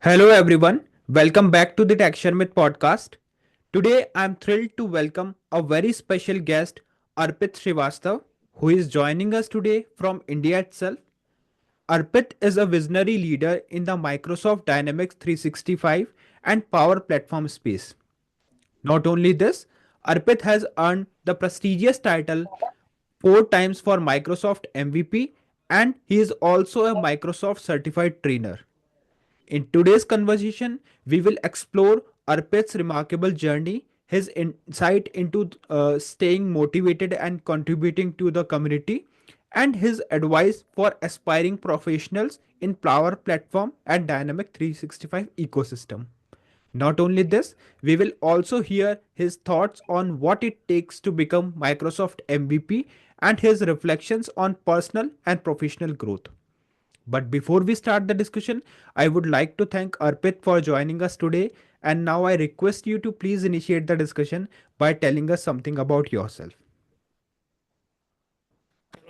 Hello everyone, welcome back to the Sharmit podcast. Today I'm thrilled to welcome a very special guest, Arpit Shrivastava, who is joining us today from India itself. Arpit is a visionary leader in the Microsoft Dynamics 365 and Power Platform space. Not only this, Arpit has earned the prestigious title 4 times for Microsoft MVP, and he is also a Microsoft certified trainer. In today's conversation, we will explore Arpit's remarkable journey, his insight into staying motivated and contributing to the community, and his advice for aspiring professionals in Power Platform and Dynamic 365 ecosystem. Not only this, we will also hear his thoughts on what it takes to become Microsoft MVP and his reflections on personal and professional growth. But before we start the discussion, I would like to thank Arpit for joining us today. And now I request you to please initiate the discussion by telling us something about yourself.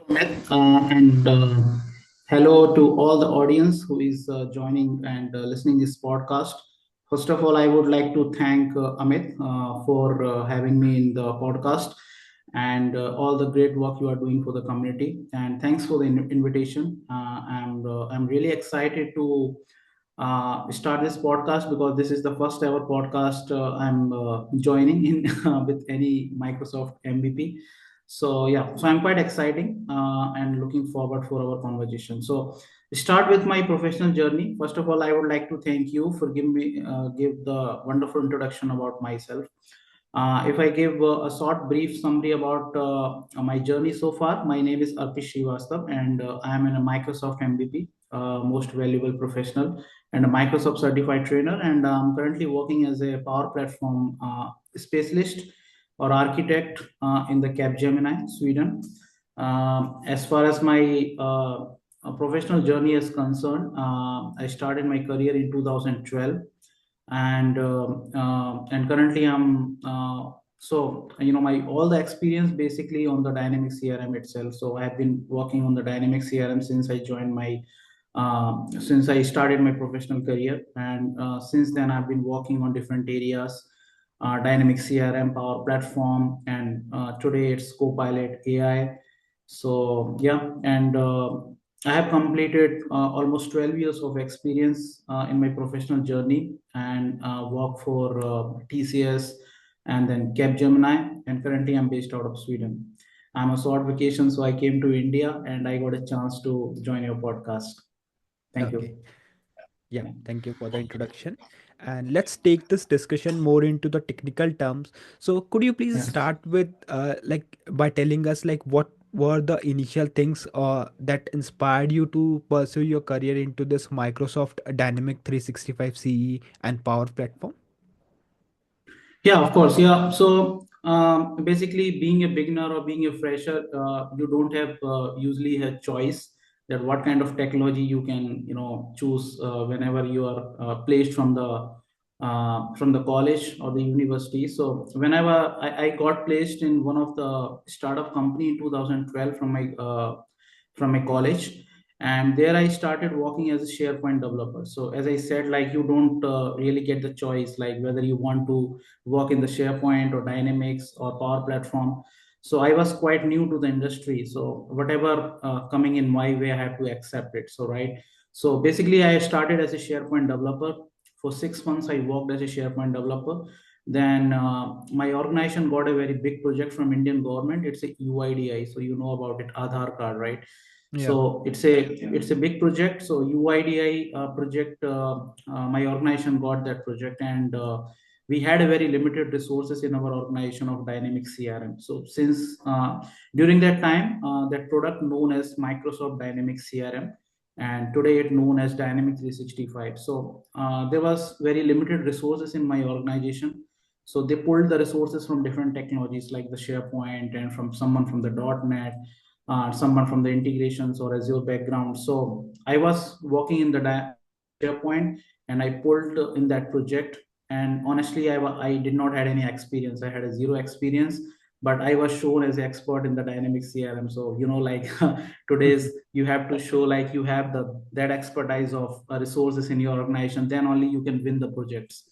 And hello to all the audience who is joining and listening this podcast. First of all, I would like to thank Amit for having me in the podcast and all the great work you are doing for the community. And thanks for the invitation. I'm really excited to start this podcast because this is the first ever podcast I'm joining in with any Microsoft MVP. So yeah, so I'm quite exciting and looking forward for our conversation. So start with my professional journey. First of all, I would like to thank you for giving me give the wonderful introduction about myself. If I give a short brief summary about my journey so far, my name is Arpit Shrivastava and I am a Microsoft MVP, most valuable professional, and a Microsoft certified trainer. And I'm currently working as a Power Platform specialist or architect in the Capgemini, Sweden. As far as my professional journey is concerned, I started my career in 2012, and currently I'm my all the experience basically on the dynamic crm itself. So I've been working on the dynamic crm since I started my professional career, and since then I've been working on different areas, dynamic crm, power platform, and today it's copilot ai. So yeah, and I have completed almost 12 years of experience in my professional journey, and work for TCS and then Capgemini. And currently, I'm based out of Sweden. I'm a short vacation, so I came to India and I got a chance to join your podcast. Thank Okay. you. Yeah, Yeah. thank you for the introduction. And let's take this discussion more into the technical terms. So, could you please Yeah. start with by telling us what were the initial things that inspired you to pursue your career into this Microsoft Dynamic 365 CE and Power Platform? Yeah, of course. Yeah. So basically, being a beginner or being a fresher, you don't have usually a choice that what kind of technology you can choose whenever you are placed from the college or the university. So whenever I got placed in one of the startup company in 2012 from my college, and there I started working as a SharePoint developer. So as I said, like you don't really get the choice, like whether you want to work in the SharePoint or Dynamics or Power Platform. So I was quite new to the industry. So whatever coming in my way, I have to accept it. So right. So basically, I started as a SharePoint developer. For 6 months, I worked as a SharePoint developer. Then my organization got a very big project from Indian government. It's a UIDI, so you know about it, Aadhaar card, right? Yeah. So it's a big project. So UIDI project, my organization got that project, and we had a very limited resources in our organization of dynamic crm. So since during that time, that product known as Microsoft Dynamic crm, and today it known as Dynamic 365. So there was very limited resources in my organization. So they pulled the resources from different technologies like the SharePoint, and from someone from the .NET, someone from the integrations or Azure background. So I was working in the SharePoint, and I pulled in that project. And honestly, I did not had any experience. I had a zero experience, but I was shown as an expert in the dynamic crm. So like today's You have to show like you have the that expertise of resources in your organization, then only you can win the projects.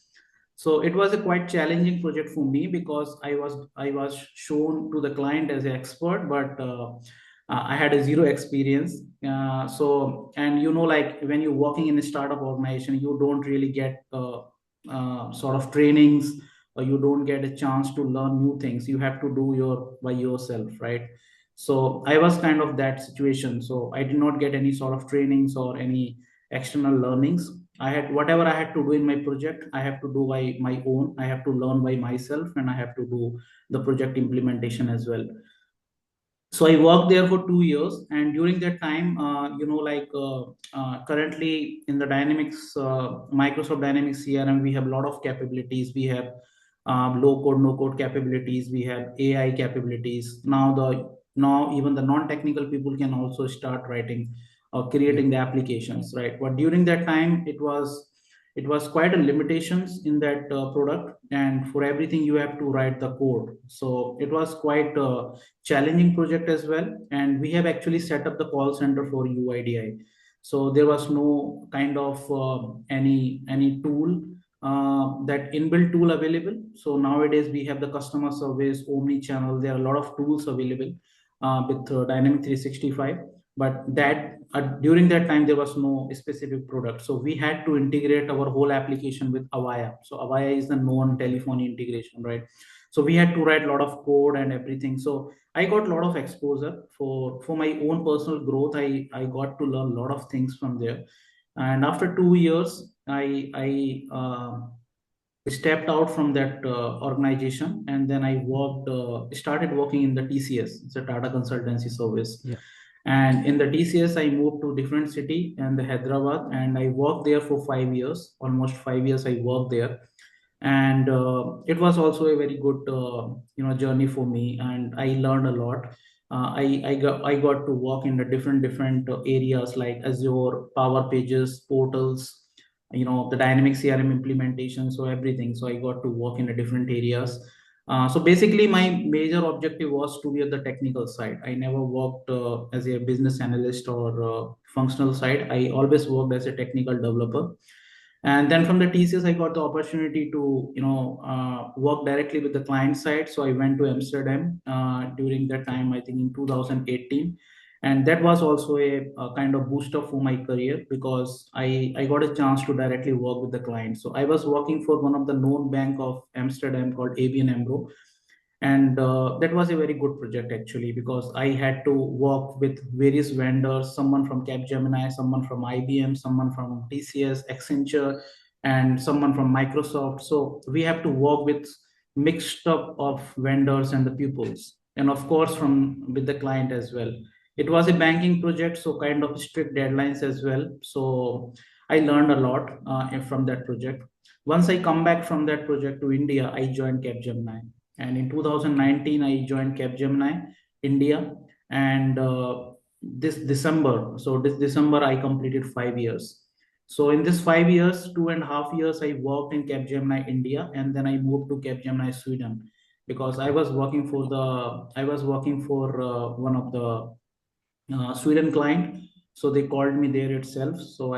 So it was a quite challenging project for me because I was shown to the client as an expert, but I had a zero experience. So, and like when you're working in a startup organization, you don't really get sort of trainings, or you don't get a chance to learn new things. You have to do your by yourself, right? So I was kind of that situation. So I did not get any sort of trainings or any external learnings. I had whatever I had to do in my project, I have to do by my own. I have to learn by myself, and I have to do the project implementation as well. So I worked there for 2 years, and during that time, currently in the Dynamics, Microsoft Dynamics CRM, we have a lot of capabilities. We have low code, no code capabilities. We have AI capabilities. Now even the non-technical people can also start writing or Yeah. creating the applications, right? But during that time, it was quite a limitations in that product, and for everything you have to write the code. So it was quite challenging project as well. And we have actually set up the call center for UIDI. So there was no kind of any tool, that inbuilt tool available. So nowadays we have the customer service, omni channel. There are a lot of tools available with Dynamic 365. But that during that time there was no specific product, so we had to integrate our whole application with Avaya. So Avaya is the known telephony integration, right? So we had to write a lot of code and everything. So I got a lot of exposure for my own personal growth. I got to learn a lot of things from there. And after 2 years, I stepped out from that organization, and then I started working in the TCS. It's a Tata Consultancy Service. Yeah. And in the TCS, I moved to different city and the Hyderabad, and I worked there for 5 years. Almost 5 years I worked there, and it was also a very good journey for me, and I learned a lot. I got to work in the different areas like Azure, Power Pages, portals, the dynamic CRM implementation, so everything. So I got to work in the different areas. So basically my major objective was to be at the technical side. I never worked as a business analyst or functional side. I always worked as a technical developer. And then from the TCS, I got the opportunity to work directly with the client side. So I went to Amsterdam during that Okay. time, I think in 2018. And that was also a kind of booster for my career, because I got a chance to directly work with the client. So I was working for one of the known bank of Amsterdam called ABN AMRO. And that was a very good project actually, because I had to work with various vendors, someone from Capgemini, someone from IBM, someone from TCS, Accenture, and someone from Microsoft. So we have to work with mixed up of vendors and the pupils, and of course from with the client as well. It was a banking project, so kind of strict deadlines as well. So I learned a lot from that project. Once I come back from that project to India, I joined Capgemini. And in Okay. 2019, I joined Capgemini India. And this December, I completed 5 years. So in this 5 years, 2.5 years, I worked in Capgemini India, and then I moved to Capgemini Sweden, because Okay. I was working for one of the Sweden client. So they called me there itself. So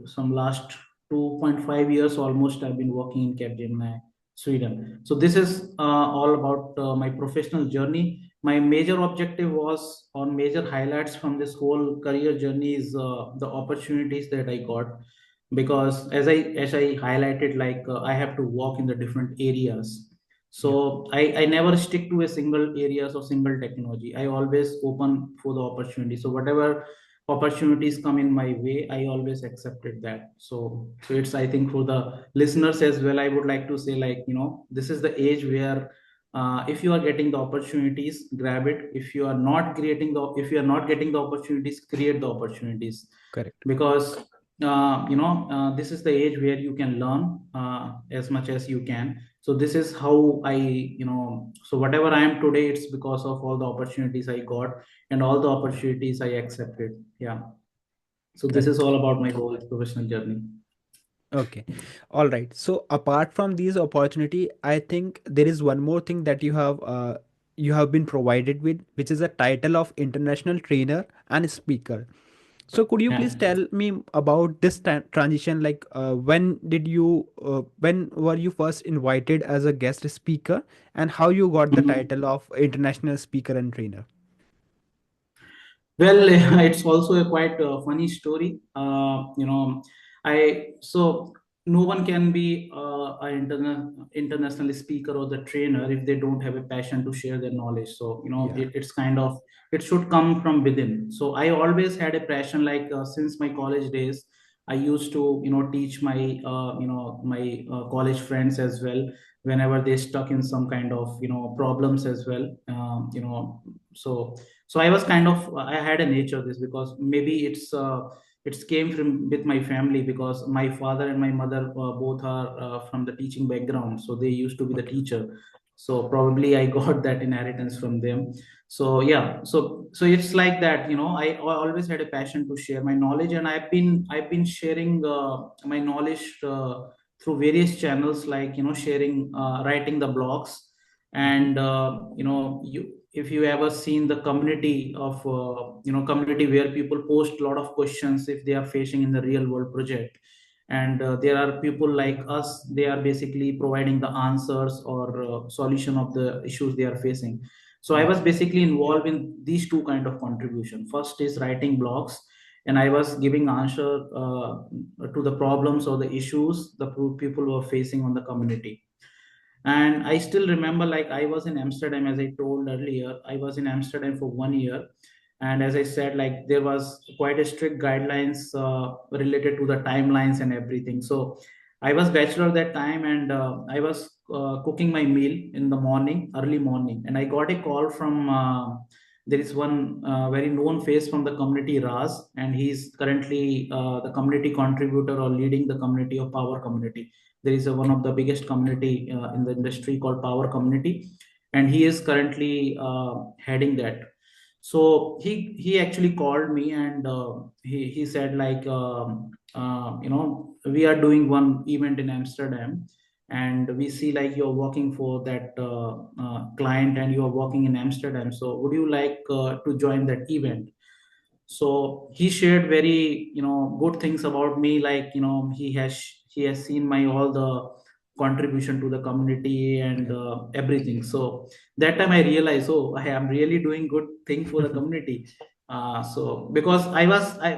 some last 2.5 years almost, I've been working in Capgemini, Sweden. So this is all about my professional journey. My major objective was on major highlights from this whole career journey is the opportunities that I got, because as I highlighted, like I have to work in the different areas. Yeah. So I never stick to a single areas or single technology. I always open for the opportunity. So whatever opportunities come in my way, I always accepted that. So it's, I think, for the listeners as well, I would like to say, like, this is the age where if you are getting the opportunities, grab it. If you are not getting the opportunities, create the opportunities. Correct. Because this is the age where you can learn as much as you can. So this is how so whatever I am today, it's because of all the opportunities I got and all the opportunities I accepted. Yeah. So this is Correct. all about my whole professional journey. Okay. All right. So apart from these opportunity, I think there is one more thing that you have been provided with, which is a title of international trainer and speaker. So could you please Yeah. tell me about this transition? Like, when were you first invited as a guest speaker, and how you got the Mhm. title of international speaker and trainer? Well, it's also a quite funny story. I so no one can be an international speaker or the trainer if they don't have a passion to share their knowledge. So Yeah. it's kind of, it should come from within. So I always had a passion, like since my college days. I used to teach my college friends as well, whenever they stuck in some kind of problems as well. So I was kind of, I had a nature of this, because maybe it's came from with my family, because my father and my mother both are from the teaching background, so they used to be the Okay. teacher. So probably I got that inheritance from them. So yeah, so it's like that. I always had a passion to share my knowledge, and I've been sharing my knowledge through various channels, like sharing, writing the blogs. Mm-hmm. And you, if you ever seen the community of community where people post a lot of questions if they are facing in the real world project, and there are people like us, they are basically providing the answers or solution of the issues they are facing. So I was Mm-hmm. basically involved in these two kind of contribution. First is writing blogs, and I was giving answer to the problems or the issues the people were facing on the community. And I still remember, like, I was in Amsterdam, as I told earlier. I was in Amsterdam for 1 year. And as I said, like, there was quite a strict guidelines related to the timelines and everything. So I was bachelor that time, and I was cooking my meal in the morning, early morning, and I got a call from there is one very known face from the community, Raz, and he's currently the community contributor or leading the community of Power Community. There is one Okay. of the biggest community in the industry called Power Community, and he is currently heading that. So he actually called me, and he said, like, we are doing one event in Amsterdam, and we see like you're working for that client, and you are working in Amsterdam, so would you like to join that event? So he shared very good things about me, like he has seen my all the contribution to the community and Yeah. everything. So that time I realized, oh, I am really doing good thing for the community. So because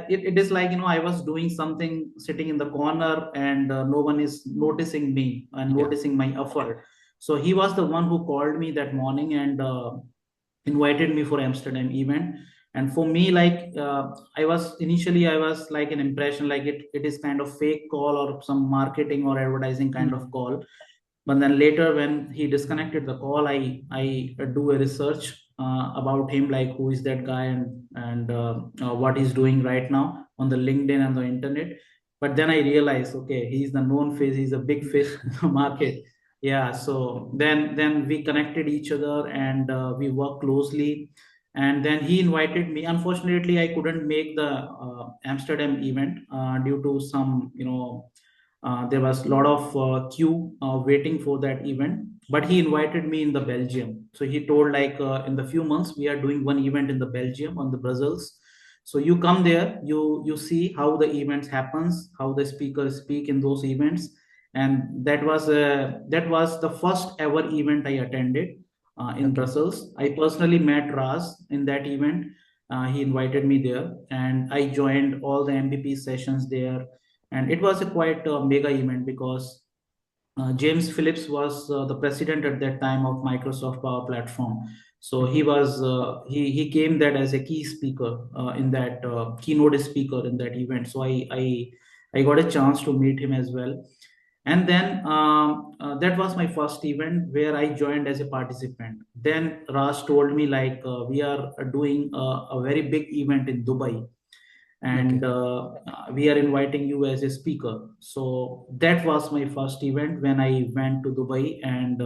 it is like, I was doing something sitting in the corner, and no one is noticing me and Yeah. noticing my effort. So he was the one who called me that morning, and invited me for Amsterdam event. And for me, like, I was like an impression, like it is kind of fake call or some marketing or advertising kind of Mm-hmm. call. But then later, when he disconnected the call, I do a research about him, like who is that guy, and what he's doing right now on the LinkedIn and the internet. But then I realized, okay, he's the known face, he's a big fish in the market. Yeah. So then we connected each other, and we worked closely. And then he invited me. Unfortunately, I couldn't make the Amsterdam event due to some, there was a lot of queue waiting for that event. But he invited me in the Belgium. So he told, like, in the few months we are doing one event in the Belgium on the Brussels. So you come there, you see how the events happens, how the speakers speak in those events. And that was the first ever event I attended in Okay. Brussels. I personally met Raz in that event. He invited me there, and I joined all the MVP sessions there. And it was a quite mega event, because James Phillips was the president at that time of Microsoft Power Platform. So he Mm-hmm. was he came that as a key speaker in that keynote speaker in that event. So I got a chance to meet him as well. And then that was my first event where I joined as a participant. Then Raj told me, like, we are doing a very big event in Dubai, Okay. and we are inviting you as a speaker. So that was my first event when I went to Dubai, and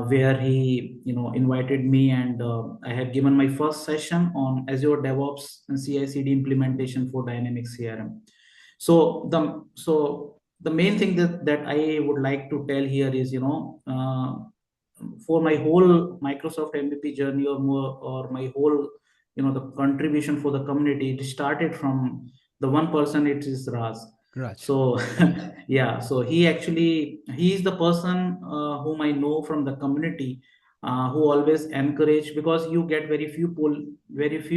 where he invited me, and I have given my first session on Azure DevOps and CI/CD implementation for Dynamics CRM. So the main thing that I would like to tell here is, for my whole Microsoft MVP journey, or more, or my whole the contribution for the community, it started from the one person. It is Raz. Raj. So yeah, so he is the person whom I know from the community, who always encourage, because you get very few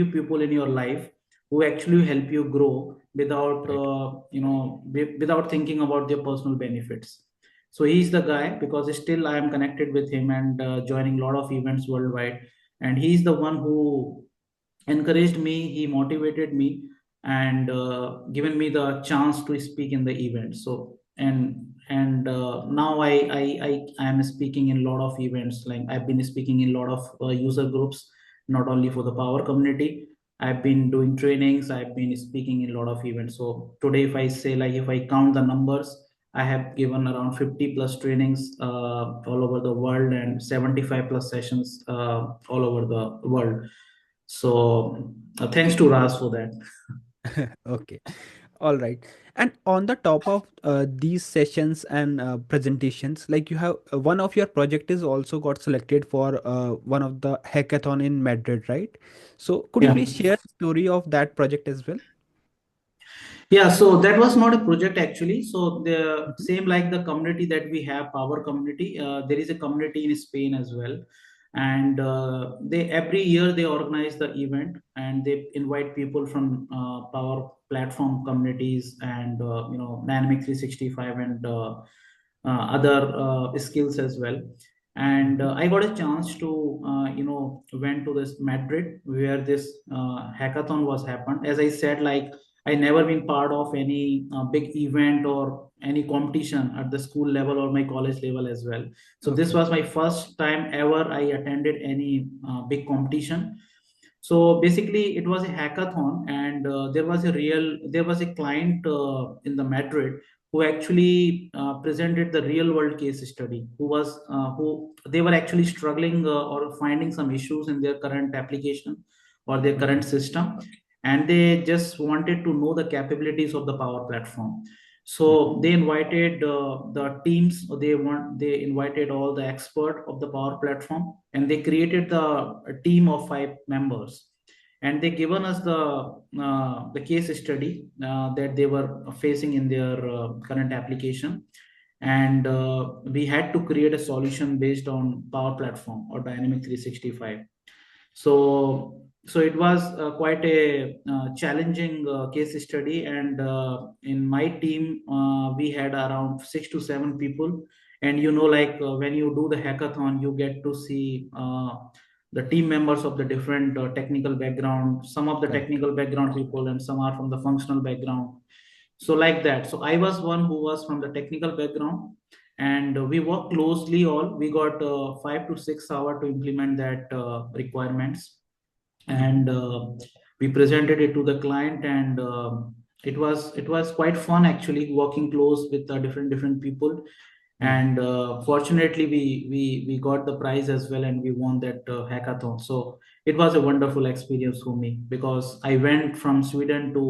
people in your life who actually help you grow without Right. without thinking about their personal benefits. So he's the guy, because still I am connected with him and joining a lot of events worldwide, and he's the one who encouraged me, he motivated me, and given me the chance to speak in the event. So now I am speaking in a lot of events. Like I've been speaking in a lot of user groups, not only for the power community. I've been doing trainings, I've been speaking in a lot of events. So today, if I say, like, if I count the numbers, I have given around 50 plus trainings all over the world, and 75 plus sessions all over the world. So thanks to Ras for that. Okay. All right. And on the top of these sessions and presentations, like you have one of your project is also got selected for one of the hackathon in Madrid, right? So could you Yeah. please share the story of that project as well? Yeah, so that was not a project actually. So the Mhm. same like the community that we have, our community, there is a community in Spain as well, and they every year they organize the event, and they invite people from Power Platform communities, and Dynamic 365, and other skills as well. And Mhm. I got a chance to went to this Madrid where this hackathon was happened. As I said, like, I never been part of any big event or any competition at the school level or my college level as well. So this Okay. was my first time ever I attended any big competition. So basically, it was a hackathon, and there was a client in the Madrid who actually presented the real world case study. Who they were actually struggling or finding some issues in their current application or their current Okay. system, and they just wanted to know the capabilities of the Power Platform. Mhm. So they invited the teams. They invited all the expert of the Power Platform, and they created a team of 5 members, and they given us the case study that they were facing in their current application, and we had to create a solution based on Power Platform or Dynamic 365. So it was quite a challenging case study, and in my team we had around 6 to 7 people. And like when you do the hackathon, you get to see the team members of the different technical background, some of the Correct. technical background people, and some are from the functional background. So like that, so I was one who was from the technical background, and we worked closely. All we got 5 to 6 hours to implement that requirements, Mhm. and we presented it to the client, and it was quite fun actually, working close with different people. Mhm. And fortunately, we got the prize as well, and we won that hackathon. So it was a wonderful experience for me, because I went from Sweden to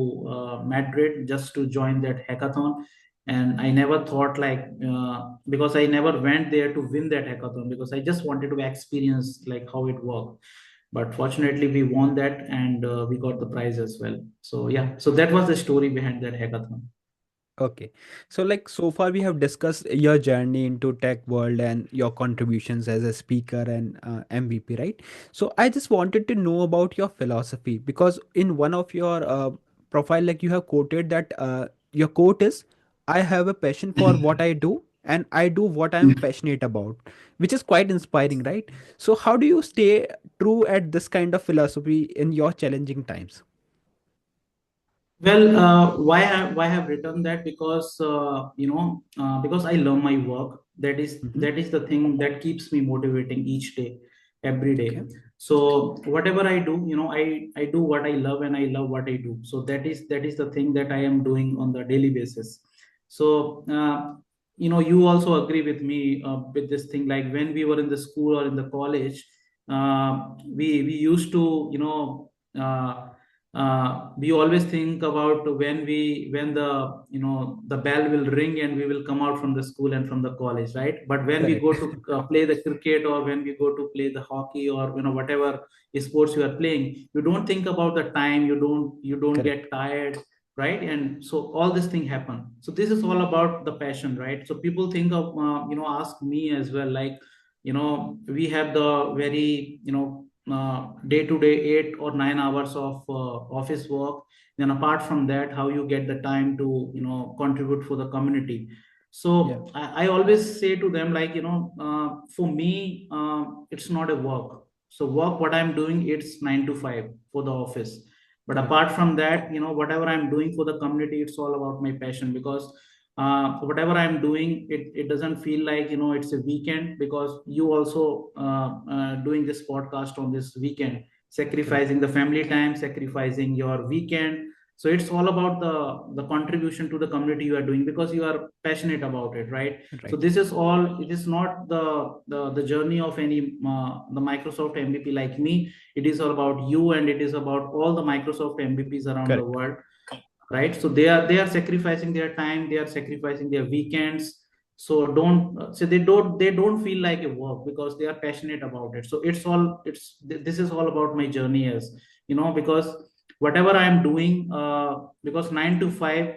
Madrid just to join that hackathon. And I never thought, like, because I never went there to win that hackathon, because I just wanted to experience like how it worked. But fortunately, we won that, and we got the prize as well. So yeah, so that was the story behind that hackathon. Okay. So like so far we have discussed your journey into tech world and your contributions as a speaker and MVP, right? So I just wanted to know about your philosophy because in one of your profile like you have quoted that your quote is I have a passion for what I do and I do what I'm passionate about, which is quite inspiring, right? So how do you stay true at this kind of philosophy in your challenging times? Well, why I have written that? Because because I love my work. Mm-hmm. That is the thing that keeps me motivating each day, every Okay. day. So whatever I do, I do what I love, and I love what I do. So that is the thing that I am doing on the daily basis. So you also agree with me with this thing. Like when we were in the school or in the college, we used to. Uh, we always think about when the the bell will ring and we will come out from the school and from the college, right? But when we go Correct. to play the cricket, or when we go to play the hockey, or whatever sports you are playing, you don't think about the time, you don't Correct. get tired, right? And so all this thing happen. So this is all about the passion, right? So people think of ask me as well, like, we have the very day to day 8 or 9 hours of office work. Then apart from that, how you get the time to contribute for the community. Yeah. So I always say to them, like, for me, it's not a work. So work, what I'm doing, it's 9 to 5 for the office. But Correct. apart from that, whatever I'm doing for the community, it's all about my passion. Because whatever I'm doing, it doesn't feel like it's a weekend, because you also doing this podcast on this weekend, Correct. sacrificing the family time, sacrificing your weekend. So it's all about the contribution to the community you are doing, because you are passionate about it, right? So Right. this is all. It is not the journey of any the Microsoft MVP like me. It is all about you, and it is about all the Microsoft MVPs around the Correct. world, right? So they are sacrificing their time, they are sacrificing their weekends. So they don't feel like a work, because they are passionate about it. So this is all about my journey, as because whatever I am doing, because 9 to 5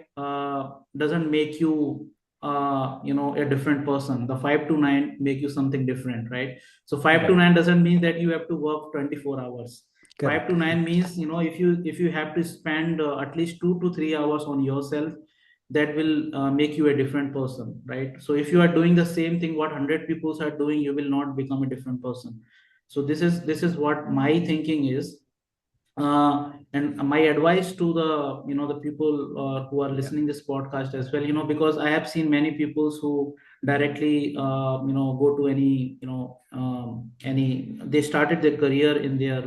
doesn't make you a different person. The 5 to 9 make you something different, right? So 5 to Right. 9 doesn't mean that you have to work 24 hours. 5 Correct. to 9 means, if you have to spend at least 2 to 3 hours on yourself, that will make you a different person, right? So if you are doing the same thing what 100 people are doing, you will not become a different person. So this is what my thinking is. And my advice to the people who are Yeah. listening this podcast as well, because I have seen many people who directly go to any they started their career in their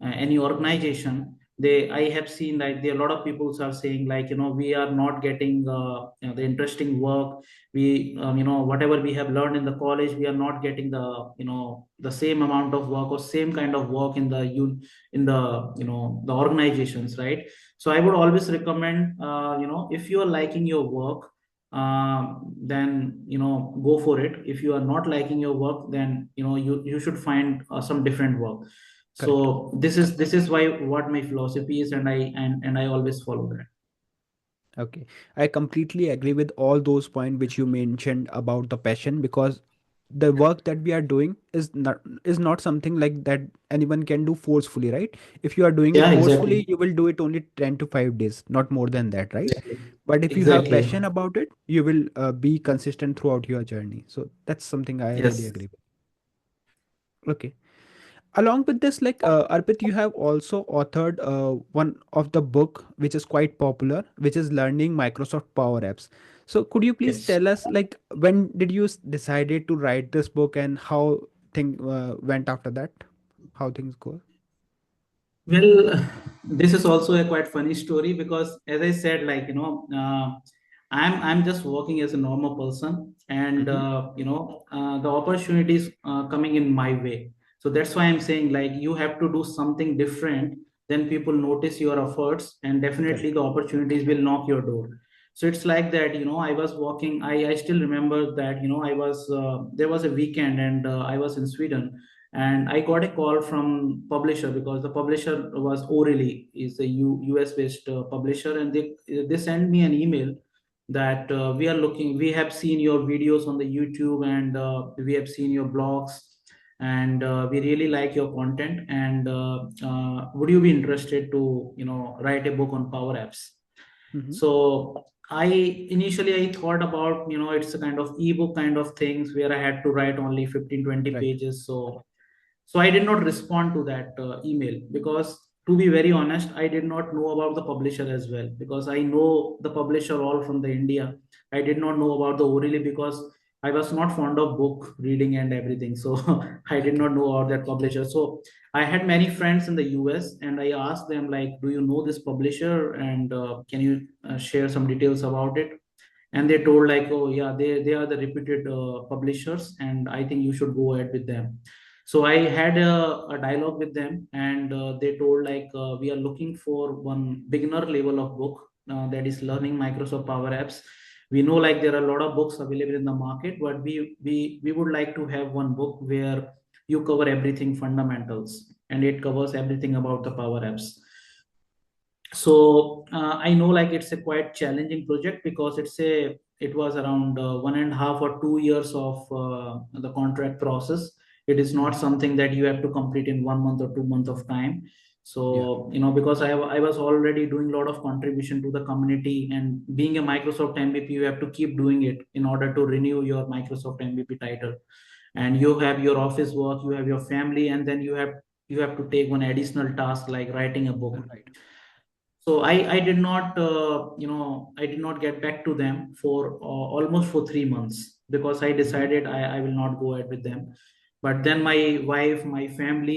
any organization. I have seen, like, there a lot of people are saying, like, we are not getting the interesting work. We whatever we have learned in the college, we are not getting the same amount of work or same kind of work in the organizations, right? So I would always recommend, if you are liking your work, then go for it. If you are not liking your work, then you should find some different work. Correct. So this is why what my philosophy is, and I always follow that. Okay, I completely agree with all those points which you mentioned about the passion, because the work that we are doing is not something like that anyone can do forcefully, right? If you are doing it Yeah, forcefully, exactly. you will do it only 10 to 5 days, not more than that, right? Exactly. But if you have Exactly. passion about it, you will be consistent throughout your journey. So that's something I really Yes. agree with. Okay. Along with this, like, Arpit, you have also authored one of the book which is quite popular, which is Learning Microsoft Power Apps. So could you please Yes. tell us, like, when did you decided to write this book, and how thing went after that, how things go? Well, this is also a quite funny story, because, as I said, like, I'm just working as a normal person, and Mm-hmm. the opportunities coming in my way. So that's why I'm saying, like, you have to do something different. Then people notice your efforts, and definitely Correct. the opportunities will knock your door. So it's like that. I was walking. I still remember that. I was there was a weekend, and I was in Sweden, and I got a call from publisher, because the publisher was Orally, is a US based publisher, and they sent me an email that we have seen your videos on the YouTube, and we have seen your blogs, and we really like your content, and would you be interested to write a book on Power Apps? Mm-hmm. So I thought about, it's a kind of ebook kind of things where I had to write only 15-20 Right. pages. So I did not respond to that email, because, to be very honest, I did not know about the publisher as well, because I know the publisher all from the India. I did not know about the Orally, because I was not fond of book reading and everything. So I did Okay. not know about that publisher. So I had many friends in the US, and I asked them, like, do you know this publisher, and can you share some details about it? And they told, like, oh yeah, they are the reputed publishers, and I think you should go ahead with them. So I had a dialogue with them, and they told like, we are looking for one beginner level of book, that is learning Microsoft Power Apps. We know like there are a lot of books available in the market, but we would like to have one book where you cover everything fundamentals, and it covers everything about the Power Apps. So I know like it's a quite challenging project, because it was around 1.5 or 2 years of the contract process. It is not Mhm. something that you have to complete in 1 month or 2 months of time. Yeah. So because I was already doing a lot of contribution to the community, and being a Microsoft MVP, you have to keep doing it in order to renew your Microsoft MVP title. And you have your office work, you have your family, and then you have to take one additional task like writing a book. Right. So I did not I did not get back to them for almost for 3 months, because I Mhm. decided I will not go ahead with them. But then my wife, my family,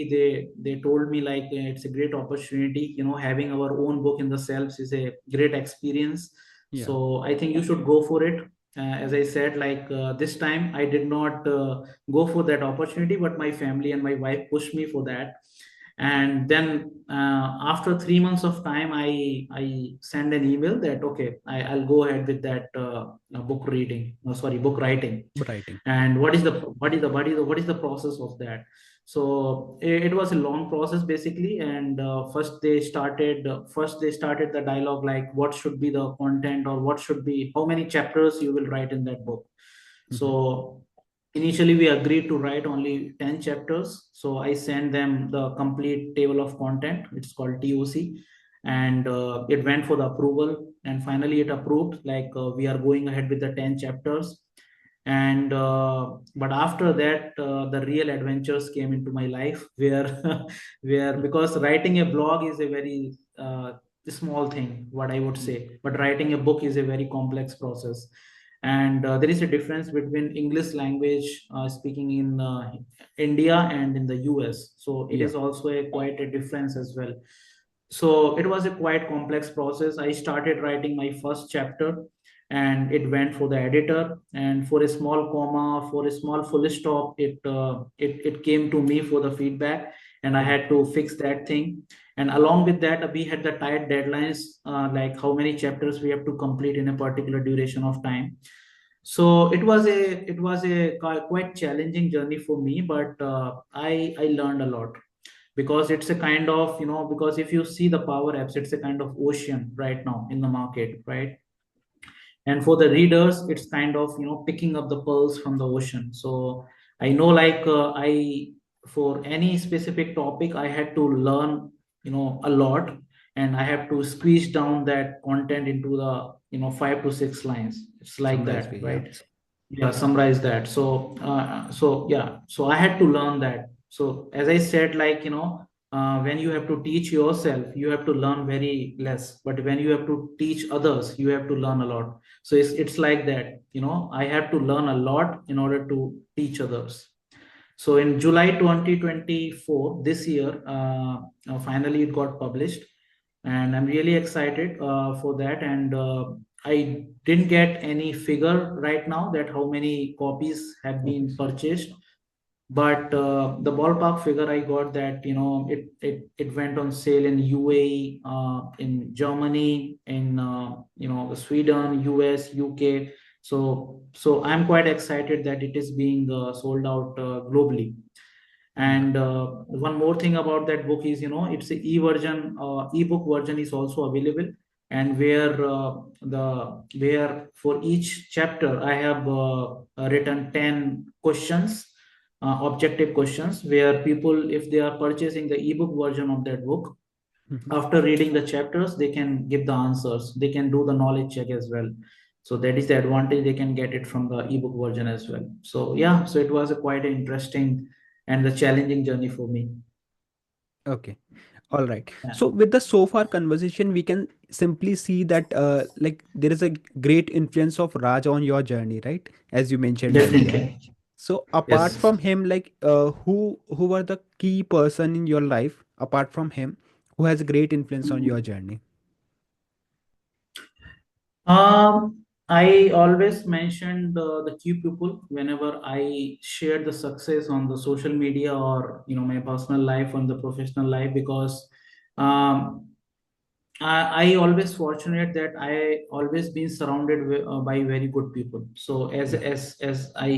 they told me like, it's a great opportunity, having our own book in the shelves is a great experience. Yeah. So I think you should go for it. As I said, like, this time I did not go for that opportunity, but my family and my wife pushed me for that. And then after 3 months of time, I send an email that, okay, I'll go ahead with that book reading, no, sorry, book writing. Writing. And what is the process of that? So it was a long process basically. And first they started the dialogue, like what should be the content, or what should be, how many chapters you will write in that book. Mhm. So initially we agreed to write only 10 chapters. So I sent them the complete table of content. It's called TOC. And it went for the approval. And finally it approved, like, we are going ahead with the 10 chapters. And but after that, the real adventures came into my life, where where, Mhm. because writing a blog is a very small thing, what I would say, but writing a book is a very complex process. And there is a difference between English language speaking in India and in the US. So it Yeah. is also a quite a difference as well. So it was a quite complex process. I started writing my first chapter, and it went for the editor, and for a small comma, for a small full stop, it came to me for the feedback, and I Right. had to fix that thing. And along with that, we had the tight deadlines, like how many chapters we have to complete in a particular duration of time. So it was a quite challenging journey for me, but I learned a lot, because it's a kind of, because if you see the Power Apps, it's a kind of ocean right now in the market, right? And for the readers, it's kind of, picking up the pearls from the ocean. So I know like, I for any specific topic I had to learn, a lot. And I have to squeeze down that content into the, 5 to 6 lines. It's like Summarize that, way. Yeah. right? Yeah, summarize that. So yeah, so I had to learn that. So as I said, like, when you have to teach yourself, you have to learn very less, but when you have to teach others, you have to learn a lot. So it's like that, I have to learn a lot in order to teach others. So in July 2024, this year, finally it got published, and I'm really excited for that. And I didn't get any figure right now that how many copies have been Copies. purchased, but the ballpark figure I got, that it went on sale in UAE, in Germany, in Sweden, US, UK. So I'm quite excited that it is being sold out globally. Yeah. And one more thing about that book is, it's a e-version, ebook version is also available. And where for each chapter I have written 10 questions, objective questions, where people, if they are purchasing the ebook version of that book, Mhm. after reading the chapters, they can give the answers, they can do the knowledge check as well. So that is the advantage, they can get it from the ebook version as well. So yeah, so it was a quite interesting and a challenging journey for me. Okay. All right. Yeah, So with the so far conversation, we can simply see that like there is a great influence of Raj on your journey, right? As you mentioned earlier. definitely. So apart Yes. from him, like who were the key person in your life apart from him who has a great influence on your journey? I always mentioned the key people whenever I share the success on the social media or my personal life on the professional life, because um, I always fortunate that I always been surrounded by very good people. So Yeah, as I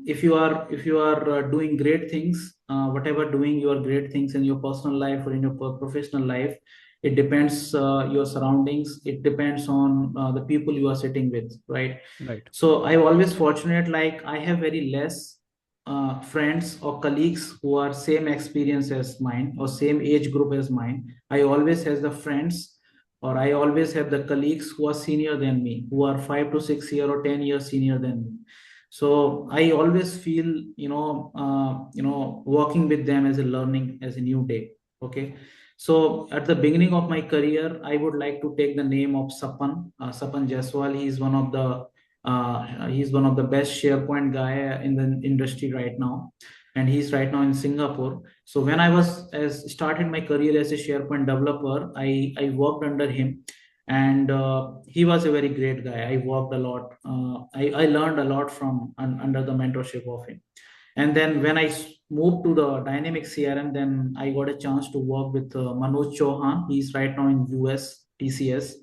if you are doing great things, whatever doing your great things in your personal life or in your professional life, it depends your surroundings. It depends on the people you are sitting with, right? right. So I always fortunate, like I have very less friends or colleagues who are same experience as mine or same age group as mine. I always has the friends, or I always have the colleagues who are senior than me, who are 5 to 6 year or 10 years senior than me. So I always feel, working with them as a learning, as a new day. Okay. So at the beginning of my career, I would like to take the name of Sapan Jaiswal. He's one of the best SharePoint guy in the industry right now, and he's right now in Singapore. So when I was as started my career as a SharePoint developer, I worked under him, and he was a very great guy. I worked a lot. I learned a lot from under the mentorship of him. And then when moved to the dynamic CRM, then I got a chance to work with Manoj Chauhan. He's right now in US TCS,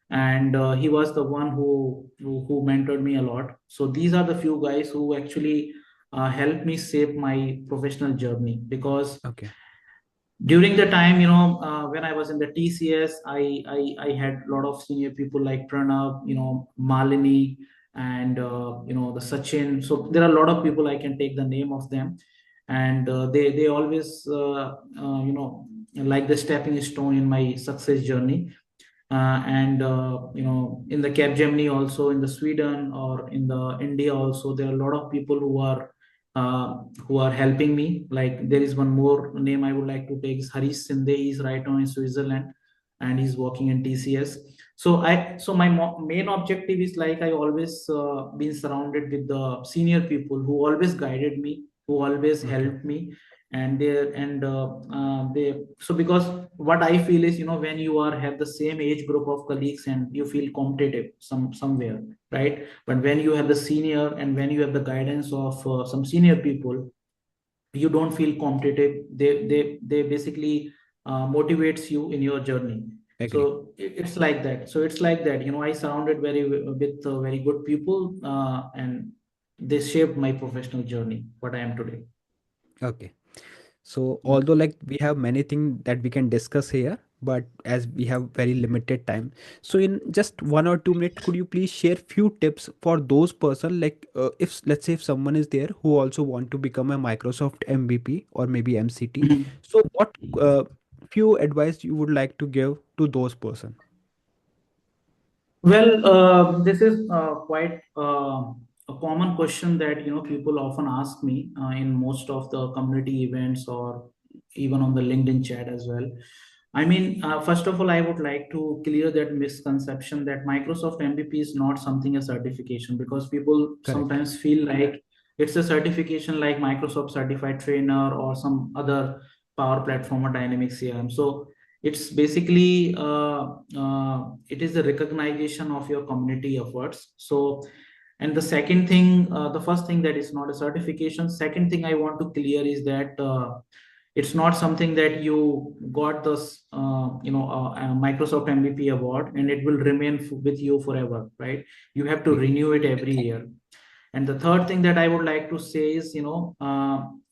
and he was the one who mentored me a lot. So these are the few guys who actually helped me shape my professional journey, because Okay, during the time, when I was in the TCS, I had a lot of senior people like Pranav, Malini, and the Sachin. So there are a lot of people, I can take the name of them, and they always like the stepping stone in my success journey. And in the Capgemini, also in the Sweden or in the India also, there are a lot of people who are helping me. Like there is one more name I would like to take is Harish Sinde. He's right now in Switzerland, and he's working in TCS. So my main objective is, like, I always been surrounded with the senior people who always guided me, who always okay, helped me. And they so because what I feel is, when you are have the same age group of colleagues and you feel competitive somewhere, right? But when you have the senior and when you have the guidance of some senior people, you don't feel competitive. They basically motivates you in your journey. agree. So it's like that. So it's like that. I surrounded with very good people, and they shaped my professional journey. What I am today. Okay. So Yeah. although like we have many things that we can discuss here, but as we have very limited time, so in just 1 or 2 minutes, could you please share few tips for those person like if let's say if someone is there who also want to become a Microsoft MVP or maybe MCT, Mhm. so what few advice you would like to give to those person? Well, this is quite a common question that people often ask me in most of the community events or even on the LinkedIn chat as well. I mean, first of all, I would like to clear that misconception that Microsoft MVP is not something a certification, because people Correct. sometimes feel like it's a certification like Microsoft Certified Trainer or some other Power Platform or Dynamics CRM. So it's basically it is a recognition of your community efforts. So, and the second thing, the first thing, that is not a certification. Second thing I want to clear is that it's not something that you got this Microsoft MVP award and it will remain with you forever, right? You have to Agree. renew it every year. And the third thing that I would like to say is,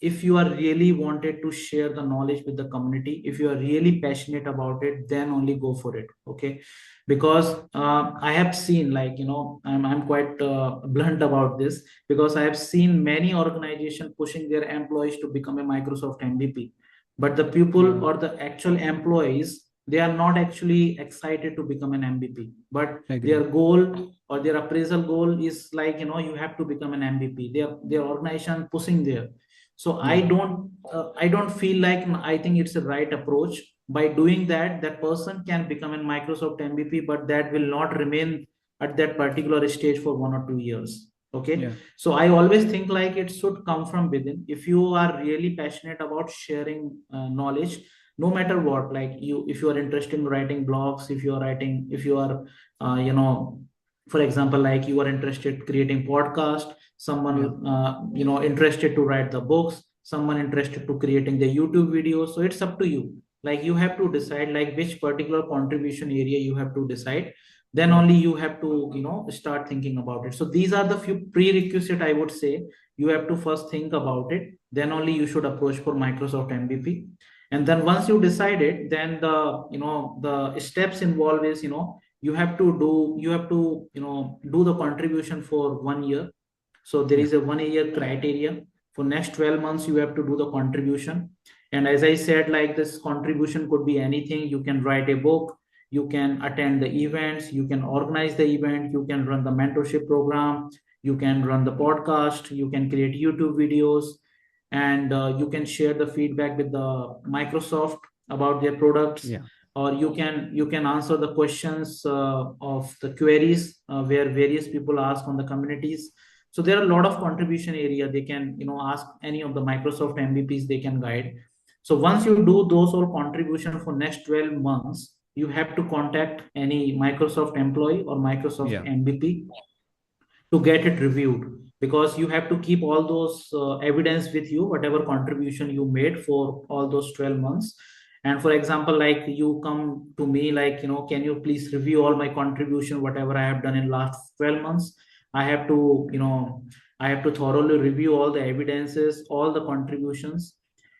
if you are really wanted to share the knowledge with the community, if you are really passionate about it, then only go for it. Okay. Because I have seen, like, I'm quite blunt about this, because I have seen many organizations pushing their employees to become a Microsoft MVP, but the people Yeah, or the actual employees, they are not actually excited to become an MVP, but their agree. goal or their appraisal goal is like, you have to become an MVP. Their organization pushing there. So I Yeah, don't feel like, I think it's the right approach. By doing that, that person can become a Microsoft MVP, but that will not remain at that particular stage for 1 or 2 years. Okay. yeah, So I always think like it should come from within. If you are really passionate about sharing knowledge, no matter what. Like you, if you are interested in writing blogs, if you are writing, if you are you know, for example, like you are interested creating podcast, Yeah. someone interested to write the books, someone interested to creating the YouTube videos. So it's up to you. Like you have to decide like which particular contribution area you have to decide. Then Yeah. only you have to start thinking about it. So these are the few prerequisite, I would say. You have to first think about it, then only you should approach for Microsoft MVP. And then once you decide it, then the steps involved is, you have to do the contribution for 1 year. So there Yeah. is a 1 year criteria. For next 12 months you have to do the contribution. And as I said, like this contribution could be anything. You can write a book, you can attend the events, you can organize the event, you can run the mentorship program, you can run the podcast, you can create YouTube videos, and you can share the feedback with the Microsoft about their products. Yeah. Or you can answer the questions of the queries where various people ask on the communities. So there are a lot of contribution area. They can ask any of the Microsoft MVPs, they can guide. So once you do those all contribution for next 12 months, you have to contact any Microsoft employee or Microsoft Yeah. MVP to get it reviewed, because you have to keep all those evidence with you, whatever contribution you made for all those 12 months. And for example, like you come to me like, can you please review all my contribution, whatever I have done in last 12 months. I have to I have to thoroughly review all the evidences, all the contributions.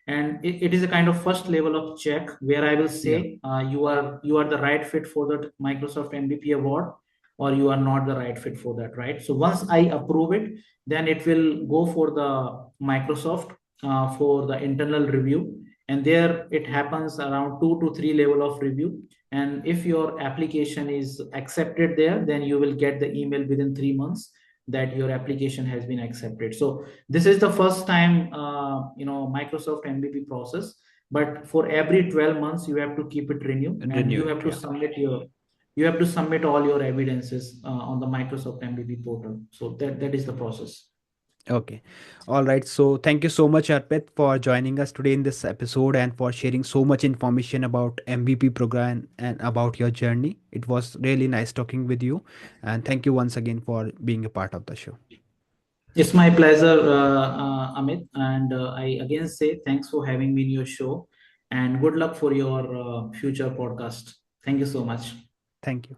And it is a kind of first level of check where I will Yeah. say, you are the right fit for the Microsoft MVP award, or you are not the right fit for that, right? So once I approve it, then it will go for the Microsoft for the internal review. And there it happens around 2 to 3 level of review. And if your application is accepted there, then you will get the email within 3 months that your application has been accepted. So this is the first time Microsoft MVP process. But for every 12 months you have to keep it renew, and Renew it. Yeah. you have to submit all your evidences on the Microsoft MVP portal. So that is the process. Okay. All right. So thank you so much, Arpit, for joining us today in this episode and for sharing so much information about MVP program and about your journey. It was really nice talking with you. And thank you once again for being a part of the show. It's my pleasure, Amit. And I again say thanks for having me in your show, and good luck for your future podcast. Thank you so much. Thank you.